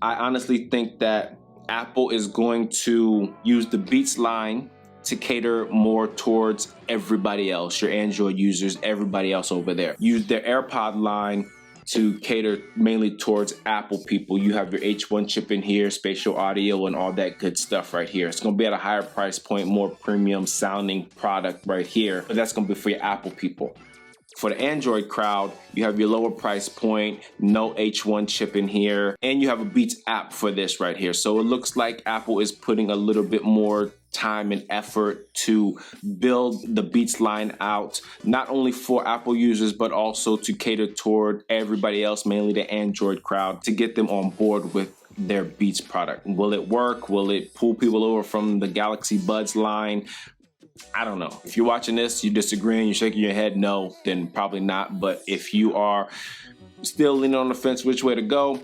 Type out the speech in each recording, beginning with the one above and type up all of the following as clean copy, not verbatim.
I honestly think that Apple is going to use the Beats line to cater more towards everybody else, your Android users, everybody else over there. Use their AirPod line to cater mainly towards Apple people. You have your H1 chip in here, spatial audio, and all that good stuff right here. It's gonna be at a higher price point, more premium sounding product right here, but that's gonna be for your Apple people. For the Android crowd, you have your lower price point, no H1 chip in here, and you have a Beats app for this right here. So it looks like Apple is putting a little bit more time and effort to build the Beats line out, not only for Apple users, but also to cater toward everybody else, mainly the Android crowd, to get them on board with their Beats product. Will it work? Will it pull people over from the Galaxy Buds line? I don't know. If you're watching this, you're disagreeing, you're shaking your head no, then probably not. But if you are still leaning on the fence which way to go,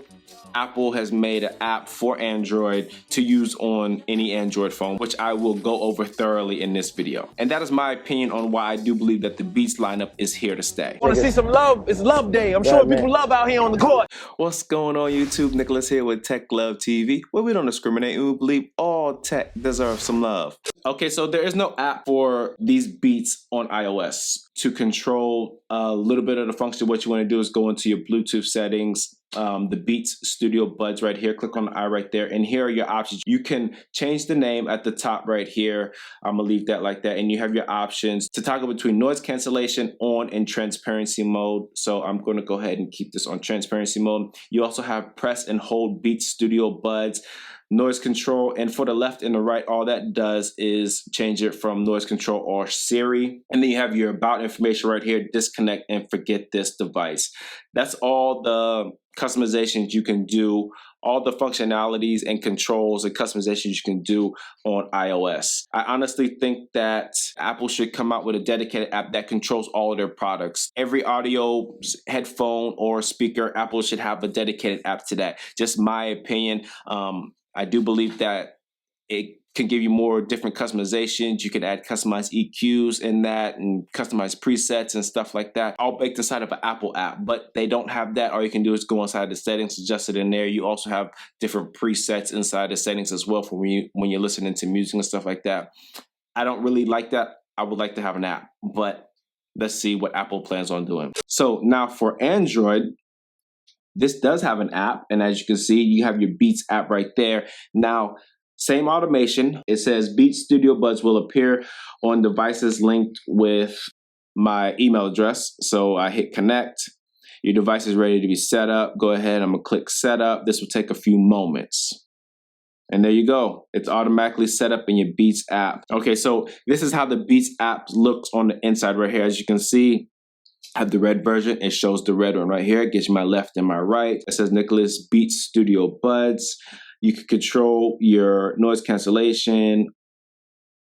Apple has made an app for Android to use on any Android phone, which I will go over thoroughly in this video. And that is my opinion on why I do believe that the Beats lineup is here to stay. Want to see some love? It's Love Day. I'm showing people love out here on the court. What's going on, YouTube? Nicholas here with Tech Love TV, where we don't discriminate and we believe all tech deserves some love. Okay, so there is no app for these Beats on iOS. To control a little bit of the function, what you want to do is go into your Bluetooth settings, the Beats Studio Buds right here, click on the eye right there, and here are your options. You can change the name at the top right here. I'm gonna leave that like that, and you have your options to toggle between noise cancellation on and transparency mode. So I'm gonna go ahead and keep this on transparency mode. You also have press and hold Beats Studio Buds, noise control, and for the left and the right, all that does is change it from noise control or Siri. And then you have your about information right here, disconnect and forget this device. That's all the customizations you can do, all the functionalities and controls and customizations you can do on iOS. I honestly think that Apple should come out with a dedicated app that controls all of their products. Every audio headphone or speaker, Apple should have a dedicated app to that. Just my opinion. I do believe that it can give you more different customizations. You can add customized EQs in that and customized presets and stuff like that, all baked inside of an Apple app. But they don't have that. All you can do is go inside the settings, adjust it in there. You also have different presets inside the settings as well for when you're listening to music and stuff like that. I don't really like that. I would like to have an app, but let's see what Apple plans on doing. So now for Android, this does have an app, and as you can see, you have your Beats app right there. Now, same automation. It says Beats Studio Buds will appear on devices linked with my email address. So I hit connect. Your device is ready to be set up. Go ahead, I'm gonna click setup. This will take a few moments. And there you go. It's automatically set up in your Beats app. Okay, so this is how the Beats app looks on the inside right here. As you can see, I have the red version. It shows the red one right here. It gives you my left and my right. It says Nicholas Beats Studio Buds. You can control your noise cancellation,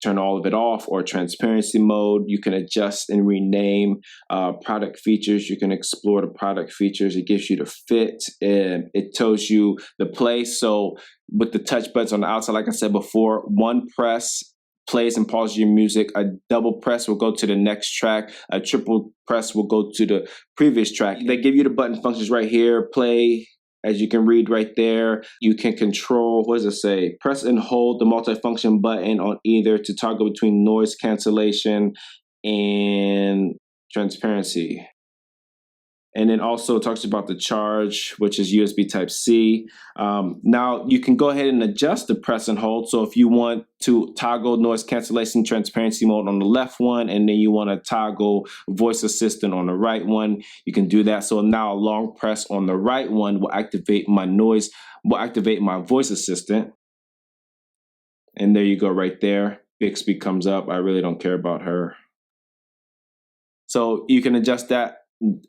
turn all of it off, or transparency mode. You can adjust and rename product features. You can explore the product features. It gives you the fit, and it tells you the play. So with the touch buttons on the outside, like I said before, one press plays and pauses your music. A double press will go to the next track. A triple press will go to the previous track. They give you the button functions right here. Play, as you can read right there. You can control, what does it say? Press and hold the multifunction button on either to toggle between noise cancellation and transparency. And then also it talks about the charge, which is USB Type-C. Now you can go ahead and adjust the press and hold. So if you want to toggle noise cancellation transparency mode on the left one, and then you want to toggle voice assistant on the right one, you can do that. So now a long press on the right one will activate my voice assistant. And there you go right there. Bixby comes up. I really don't care about her. So you can adjust that.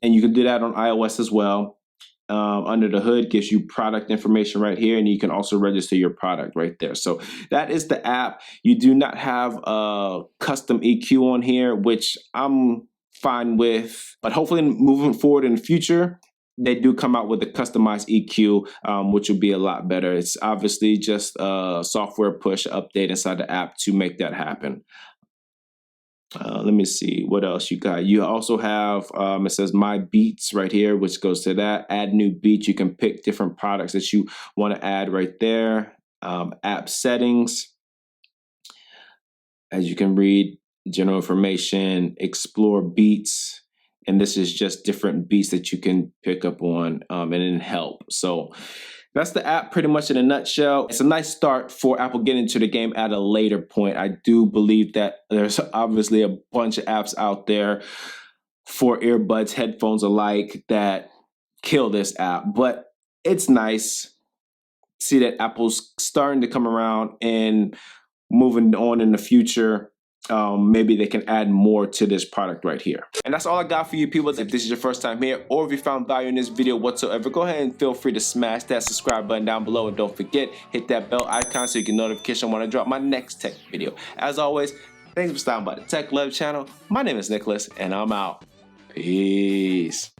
And you can do that on iOS as well. Under the hood gives you product information right here, and you can also register your product right there. So that is the app. You do not have a custom EQ on here, which I'm fine with. But hopefully moving forward in the future, they do come out with a customized EQ, which will be a lot better. It's obviously just a software push update inside the app to make that happen. Let me see what else you got. You also have, it says My Beats right here, which goes to that. Add new beats. You can pick different products that you want to add right there. App settings. As you can read, general information, explore beats. And this is just different beats that you can pick up on and then help. So that's the app pretty much in a nutshell. It's a nice start for Apple getting into the game at a later point. I do believe that there's obviously a bunch of apps out there for earbuds, headphones alike that kill this app, but it's nice to see that Apple's starting to come around and moving on in the future. Maybe they can add more to this product right here. And that's all I got for you people. If this is your first time here, or if you found value in this video whatsoever, go ahead and feel free to smash that subscribe button down below. And don't forget, hit that bell icon so you get notification when I drop my next tech video. As always, thanks for stopping by the Tech Love channel. My name is Nicholas, and I'm out. Peace.